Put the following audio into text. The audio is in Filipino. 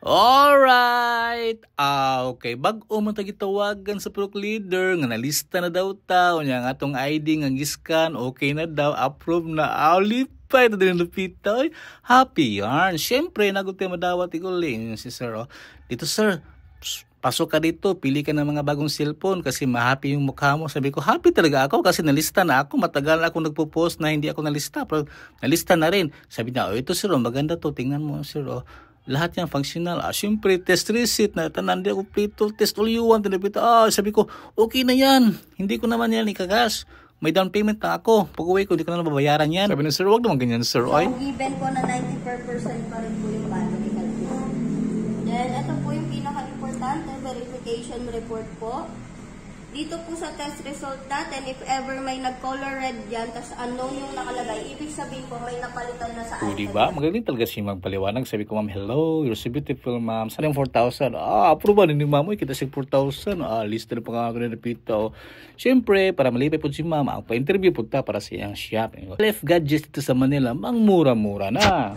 Alright! Okay. Bag-o man tagitawagan sa Proc Leader nga nalista na daw ta. Unya nga atong ID nga giscan, okay na daw, approve na. Lipay na din lupita. Happy yarn. Siyempre, naguti madawat iguling si sir. Dito sir, pasok ka dito, pili ka ng mga bagong cellphone kasi ma-happy yung mukha mo. Sabi ko, happy talaga ako kasi nalista na ako. Matagal na ako nagpo-post na hindi ako nalista. Pero nalista na rin. Sabi niya, ito sir, maganda to. Tingnan mo sir. Lahat yan functional. Siyempre, test receipt na tanan di kompleto. Test all you want. Sabi ko, okay na yan. Hindi ko naman yan ikagas. May down payment na ako. Pag-uwi ko, hindi ko na babayaran yan. Sabi niya, sir, wag naman ganyan, sir. So, given po na 94% pa rin po yung battery health. Then, ito po yung pinaka-importante, verification report po. Dito po sa test result natin, if ever may nag-color red yan, tas unknown yung nakalagay, ibig sabihin po may napalitan na sa item. Diba? Magaling talaga siya magpaliwanag. Sabi ko, ma'am, hello, you're so beautiful, ma'am. Saan yung 4,000? Approve ba ni ma'am? Kita siya 4,000. List na pa nga napita. Siyempre, para malipay po si ma'am, ang pa-interview po ta para sa iyang shop. Left gadgets dito sa Manila, mang mura-mura na.